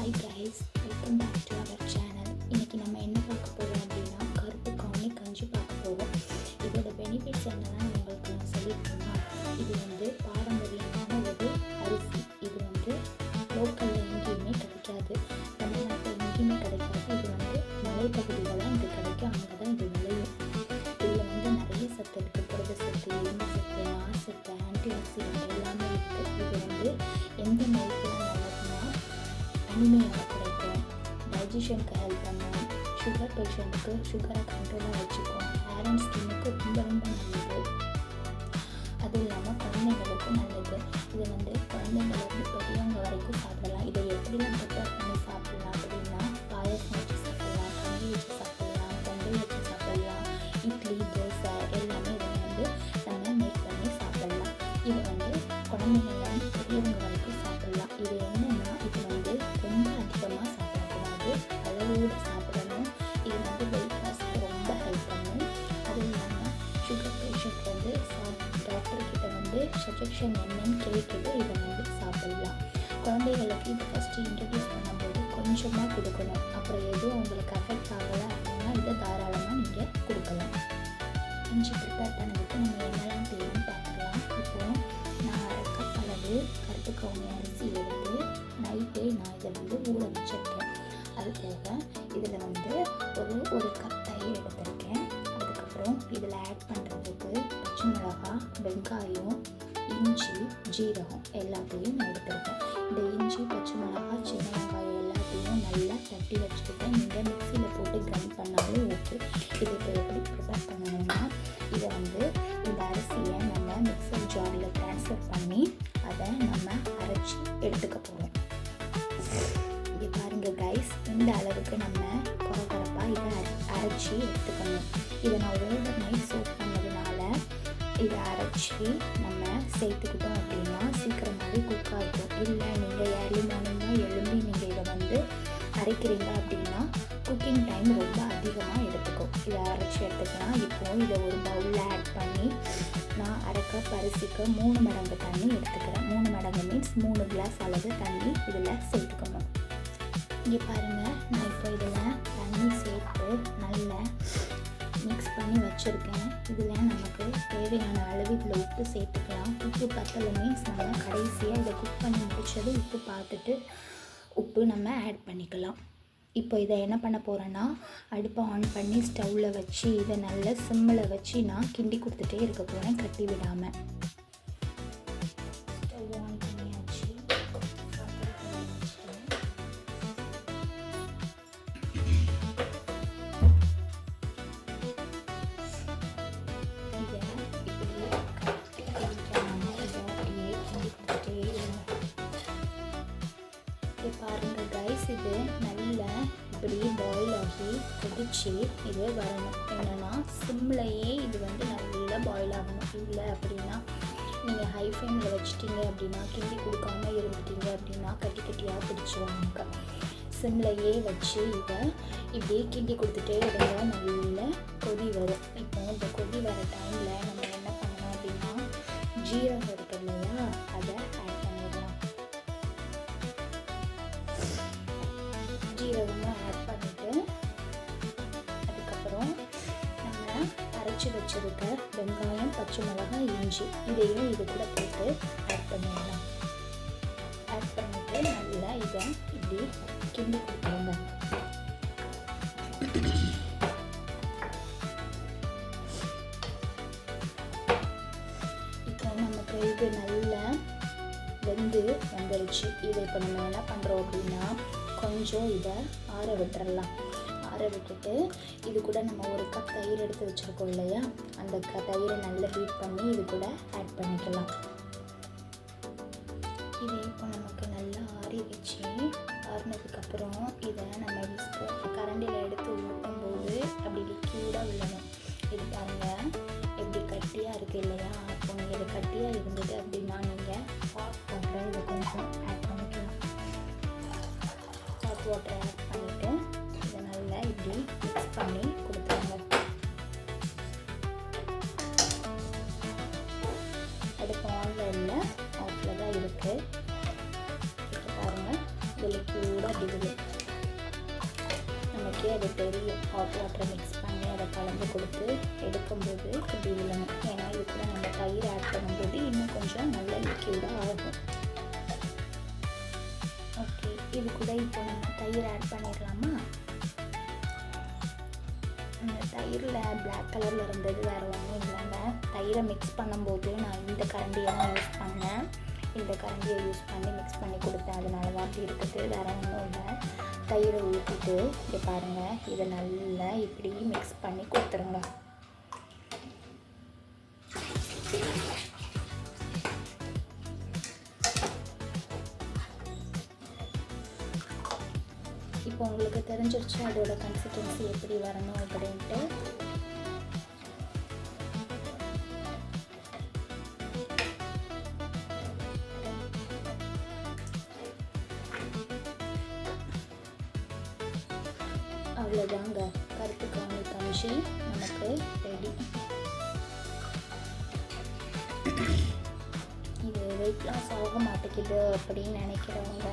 Hi guys, welcome back to our channel. இன்றைக்கி நம்ம என்ன பார்க்க போகிறோம் அப்படின்னா கருப்பு கவுனி கஞ்சி பார்க்க போகிறோம். இதோட பெனிஃபிட்ஸ் என்னென்னா உங்களுக்கு நான் சொல்லியிருக்கேன்னா, இது பாரம்பரியமான ஒரு அரிசி. இது லோக்கலில் எங்கேயுமே கிடைக்காது, தமிழ்நாட்டில் எங்கேயுமே கிடைக்காது. இது மலைப்பகுதிகளெலாம் இது கிடைக்கும், அங்கே தான் இது விளையும். இதில் நிறைய சத்து இருக்குது. புரத சத்து, இரும்பு சத்து, நார் சத்து, ஆன்டி ஆக்சிடென்ட் எல்லாமே இருக்குது. இது எந்த நோய்க்குலாம் நல்லதுன்னா அனிமியாவை குறைக்கும், டைஜஷனுக்கு ஹெல்ப் பண்ணும், சுகர் பேஷண்ட்டுக்கு சுகரை கண்ட்ரோலாக வச்சுக்கும், ஹேர் அண்ட் ஸ்கின்னுக்கு ரொம்ப நல்லது. அதுவும் இல்லாமல் குழந்தைங்களுக்கும் நல்லது. இது குழந்தைங்களுக்கு பெரியவங்க வரைக்கும் சாப்பிடலாம். இதை எப்படிலாம் ப்ரிப்பேர் பண்ணி சாப்பிடலாம் அப்படின்னா, பாயசம் வச்சு சாப்பிடலாம், கஞ்சி வச்சு சாப்பிடலாம், பொங்கல் வச்சு சாப்பிடலாம், இட்லி, தோசை எல்லாமே இதை நம்ம மேக் பண்ணி சாப்பிடலாம். இது குழந்தைங்கள்லாம் பெரியவங்க வரைக்கும் சாப்பிடலாம். இது என்னென்னா, இது ரொம்ப அதிகமாக சாப்பிடக்கூடாது, அளவோடு சாப்பிடணும். இது வெயிட் லாஸ்க்கு ரொம்ப ஹெல்ப் பண்ணும். அதுவும் இல்லாமல் சுகர் பேஷண்ட் டாக்டர்கிட்ட சஜஷன் என்னன்னு கேட்குது, இதை சாப்பிடலாம். குழந்தைகளுக்கு இது ஃபஸ்ட்டு இன்ட்ரடியூஸ் பண்ணும்போது கொஞ்சமாக கொடுக்கணும். அப்புறம் எதுவும் அவங்களுக்கு அஃபெக்ட் ஆகலை அப்படின்னா இதை தாராளமாக நீங்கள் கொடுக்கலாம். கஞ்சி ப்ரிப்பேர் பண்ணதுக்கு நம்ம என்னெல்லாம் தேவைன்னு பார்க்கலாம். இப்போது நான் அரை கப் அளவு கருப்பு கவுனி அரிசி எடுத்து நைட்டே நான் இதை ஊற வச்சுருக்கேன். அது போக இதில் ஒரு கப் தயிர் எடுத்திருக்கேன். அதுக்கப்புறம் இதில் ஆட் பண்ணுறதுக்கு பச்சை மிளகாய், வெங்காயம், இஞ்சி, ஜீரகம் எல்லாத்தையும் நான் எடுத்திருக்கேன். இந்த இஞ்சி, பச்சை மிளகாய், சின்ன வெங்காயம் எல்லாத்தையும் நல்லா தட்டி வச்சுக்கிட்டேன். நீங்கள் மிக்சியில் போட்டு கிரைண்ட் பண்ணாலும் ஓகே. இது இப்போ எப்படி ப்ரிப்பேர் பண்ணணும்னா, இதை இந்த அரிசியை நம்ம மிக்சர் ஜாரில் ட்ரான்ஸ்ஃபர் பண்ணி அதை நம்ம அரைச்சி எடுத்துக்க போகிறோம். இங்கே பாருங்கள் கைஸ், இந்த அளவுக்கு நம்ம கொரகொரப்பாக இதை அரைச்சி எடுத்துக்கணும். இதை நான் ஓவர் நைட் சோப் பண்ணதுனால இதை அரைச்சி நம்ம சேர்த்துக்கிட்டோம் அப்படின்னா சீக்கிரமாகவே குக் ஆகிடும். இல்லை நீங்கள் ஏர்லி மார்னிங்காக எழும்பி நீங்கள் இதை அரைக்கிறீங்க அப்படின்னா குக்கிங் டைம் ரொம்ப அதிகமாக எடுத்துக்கும். இதை அரைச்சி எடுத்துக்கலாம். இப்போது இதை ஒரு பவுலில் ஆட் பண்ணி நான் அரை கப் அரிசிக்கு 3 மடங்கு தண்ணி எடுத்துக்கிறேன். 3 மடங்கு மீன்ஸ் 3 கிளாஸ் அளவு தண்ணி இதில் சேர்த்துக்கணும். இங்கே பாருங்கள், நான் இப்போ இதில் தண்ணி சேர்த்து நல்லா மிக்ஸ் பண்ணி வச்சுருக்கேன். இதில் நமக்கு தேவையான அளவு இதில் உப்பு சேர்த்துக்கலாம். உப்பு பத்தலை மீன்ஸ் நம்ம கடைசியாக இதை குக் பண்ணி முடித்தது உப்பு பார்த்துட்டு உப்பு நம்ம ஆட் பண்ணிக்கலாம். இப்போ இதை என்ன பண்ண போகிறேன்னா, அடுப்பை ஆன் பண்ணி ஸ்டவ்வில் வச்சு இதை நல்லா சிம்மில் வச்சு நான் கிண்டி கொடுத்துட்டே இருக்க போகிறேன், கட்டி விடாமல். ஸ்டவ் ஆன் பண்ணியாச்சு. பாருங்கள் கைஸ், இது நல்லா இப்படி பாயில் ஆகி கொதிச்சு இது வரணும். என்னென்னா சிம்லையே இது நல்லா பாயில் ஆகணும். இல்லை அப்படின்னா நீங்கள் ஹை ஃப்ளேமில் வச்சுட்டீங்க அப்படின்னா, கிண்டி கொடுக்காம இருந்துட்டீங்க அப்படின்னா கட்டியாக பிடிச்சிடுவாங்க. சிம்லையே வச்சு இதை இப்படியே கிண்டி கொடுத்துட்டே இருங்க. நல்லா கொதி வரும். இப்போ இந்த கொதி வர டைமில் நம்ம என்ன பண்ணணும் அப்படின்னா, ஜீரகம் இருக்கு இல்லையா, அதை ஆட் பண்ணிடலாம். ஜீரகமாக ஆட் பண்ணிவிட்டு அதுக்கப்புறம் நம்ம அரைச்சி வச்சுருக்க வெங்காயம், பச்சை மிளகாய், இஞ்சி இதையும் இது கூட போட்டு ஆட் பண்ணிடலாம். ஆட் பண்ணிவிட்டு நல்லா இதை இப்படி கிண்டி கொடுத்துருங்க. இப்போ நமக்கு இது நல்லா வந்துருச்சு. இதை இப்போ நம்ம என்ன பண்ணுறோம் அப்படின்னா, கொஞ்சம் இதை ஆற விட்டுறலாம். ஆற விட்டுட்டு இது கூட நம்ம ஒரு கப் தயிர் எடுத்து வச்சுருக்கோம் இல்லையா, அந்த தயிரை நல்லா பீட் பண்ணி இது கூட ஆட் பண்ணிக்கலாம். இது இப்போ நமக்கு நல்லா ஆறிடுச்சு. ஆறினதுக்கப்புறம் இதை நம்ம கரண்டியில் எடுத்து ஊற்றும்போது அப்படி லிக்யூடாக விழணும். இது பாருங்கள் எப்படி கட்டியாக இருக்குது இல்லையா. அப்போ நீங்கள் இது கட்டியாக இருந்தது அப்படின்னா நீங்கள் ஹாட் வாட்டரை இதை கொஞ்சம் ஆட் பண்ணிக்கலாம். ஹாட் வாட்டரை ஆட் பண்ணிவிட்டு இதை நல்லா இப்படி மிக்ஸ் பண்ணி கொடுத்துருங்க. அடுப்பு ஆன்லைனில் ஆஃபில் தான் இருக்குது. இப்போ பாருங்கள், இது லிக்யூடாக இப்படி விழும். நமக்கே அது தெரியும். ஹாட் வாட்டரை மிக்ஸ் பண்ணி அதை கலந்து கொடுத்து எடுக்கும்போது இப்படி விழணும். ஏன்னா இது கூட நம்ம தயிர் ஆட் பண்ணும்போது இன்னும் கொஞ்சம் நல்ல லிக்யூடாக ஆகும். ஓகே, இது கூட இப்போ நம்ம தயிர் ஆட் பண்ணிடலாமா? அந்த தயிரில் பிளாக் கலரில் இருந்தது வேறு ஒன்றும் இல்லைங்க. தயிரை மிக்ஸ் பண்ணும்போது நான் இந்த கரண்டியை தான் யூஸ் பண்ணேன். இந்த கரண்டியை யூஸ் பண்ணி மிக்ஸ் பண்ணி கொடுத்தேன். அதனால தான் அப்படி இருக்குது, வேறு ஒன்றும் இல்லை. தயிரை ஊற்றிட்டு இங்கே பாருங்கள், இதை நல்லா இப்படி மிக்ஸ் பண்ணி கொடுத்துருங்க. இப்போ உங்களுக்கு தெரிஞ்சிருச்சு அதோட கன்சிஸ்டன்சி எப்படி வரணும் அப்படின்ட்டு. அவ்வளோதாங்க, கருப்பு கவுனி கஞ்சி நமக்கு ரெடி. இது வெயிட் லாஸ் ஆக மாட்டேங்குது அப்படின்னு நினைக்கிறவங்க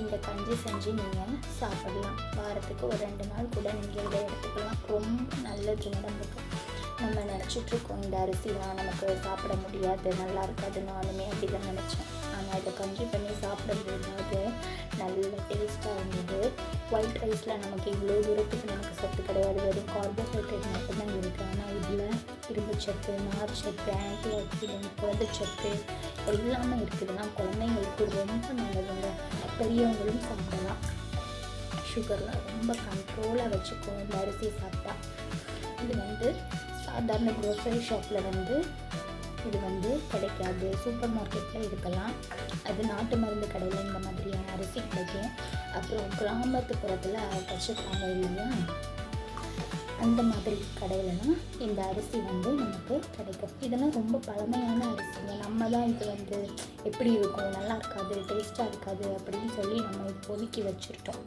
இந்த கஞ்சி செஞ்சு நீங்கள் சாப்பிடலாம். வாரத்துக்கு ஒரு 2 நாள் கூட நீங்கள் இதை எடுத்துக்கலாம். ரொம்ப நல்லது உடம்புக்கு. நம்ம நினச்சிட்ருக்கோம் இந்த அரிசிலாம் நமக்கு சாப்பிட முடியாது, நல்லா இருக்காது. நானுமே அப்படி தான் நினச்சேன். ஆனால் இதை கஞ்சி பண்ணி சாப்பிடும்போது நல்ல டேஸ்ட்டாக இருந்தது. ஒயிட் ரைஸில் நமக்கு இவ்வளோ தூரத்துக்கு நமக்கு சத்து கிடையாது, வெறும் கார்போஹைட்ரேட் மட்டும்தான் இருக்குது. ஆனால் இதில் இரும்புச்சத்து, நார்ச்சத்து, ஆன்டி ஆக்சிடென்ட், புரதச்சத்து எல்லாமே இருக்குதுன்னா குழந்தைங்களுக்கு ரொம்ப நல்லதுங்க. பெரியவங்களும் சாப்பிடலாம். சுகர்லாம் ரொம்ப கண்ட்ரோலாக வச்சுக்கணும் இந்த அரிசி சாப்பிட்டா. இது சாதாரண க்ரோசரி ஷாப்பில் இது கிடைக்காது. சூப்பர் மார்க்கெட்டில் இருக்கலாம். அது நாட்டு மருந்து கடையில் இந்த மாதிரியான அரிசி கிடைக்கும். அப்புறம் கிராமத்து புறத்தில் வச்சுருப்பாங்க இல்லையா, அந்த மாதிரி கடையிலலாம் இந்த அரிசி நமக்கு கிடைக்கும். இதெல்லாம் ரொம்ப பழமையான அரிசிங்க. நம்ம தான் இது எப்படி இருக்கும், நல்லா இருக்காது, டேஸ்ட்டாக இருக்காது அப்படின்னு சொல்லி நம்ம இப்போதைக்கு வச்சுருட்டோம்.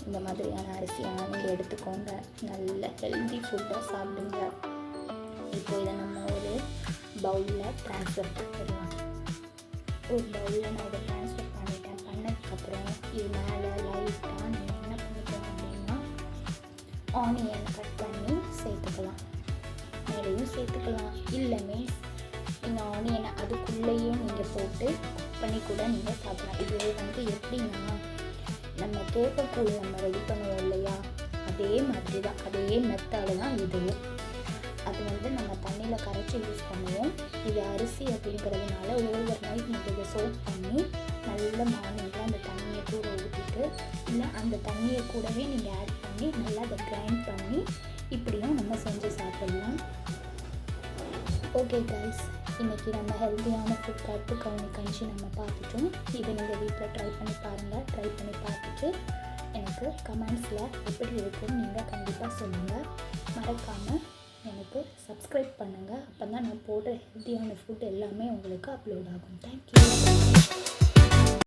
இந்த மாதிரியான அரிசியாக நீங்கள் எடுத்துக்கோங்க. நல்ல ஹெல்தி ஃபுட்டாக சாப்பிடுங்க. இப்போ இதை நம்ம ஒரு பவுலில் ட்ரான்ஸ்ஃபர் பண்ணிடலாம். ஒரு பவுலில் நான் இதை ட்ரான்ஸ்ஃபர் பண்ணிட்டேன். பண்ணதுக்கப்புறம் இது மேலே லைட்டாக நம்ம என்ன பண்ணிக்கணும் அப்படின்னா ஆனியன் கட் பண்ணி சேர்த்துக்கலாம். மேலேயும் சேர்த்துக்கலாம். இல்லை மீன்ஸ் நீங்கள் ஆனியனை அதுக்குள்ளேயும் நீங்கள் போட்டு குக் பண்ணி கூட நீங்கள் சாப்பிடலாம். இது எப்படின்னா நம்ம கேப்பக்கூழ் நம்ம ரெடி பண்ணுவோம் இல்லையா, அதே மாதிரி தான், அதே மெத்தடு தான் இதுவும். அது நம்ம தண்ணியில் கரைச்சி யூஸ் பண்ணுவோம். இது அரிசி அப்படிங்கிறதுனால ஓவர் நைட் நீங்கள் இதை சோப் பண்ணி நல்ல மார்னிங்கில் அந்த தண்ணியை கூட ஊற்றிட்டு, இல்லை அந்த தண்ணியை கூடவே நீங்கள் ஆட் பண்ணி நல்லா அதை கிரைண்ட் பண்ணி இப்படியும் நம்ம செஞ்சு சாப்பிடலாம். ஓகே கைஸ், இன்றைக்கி நம்ம ஹெல்த்தியான ஃபுட் கருப்பு கவுனி கஞ்சி நம்ம பார்த்துட்டோம். இதை நீங்கள் வீட்டில் ட்ரை பண்ணி பாருங்கள். ட்ரை பண்ணி பார்த்துட்டு எனக்கு கமெண்ட்ஸில் எப்படி இருக்குன்னு நீங்கள் கண்டிப்பாக சொல்லுங்கள். மறக்காமல் எனக்கு சப்ஸ்கிரைப் பண்ணுங்கள். அப்போ தான் நான் போடுற ஹெல்த்தியான ஃபுட் எல்லாமே உங்களுக்கு அப்லோட் ஆகும். தேங்க்யூ.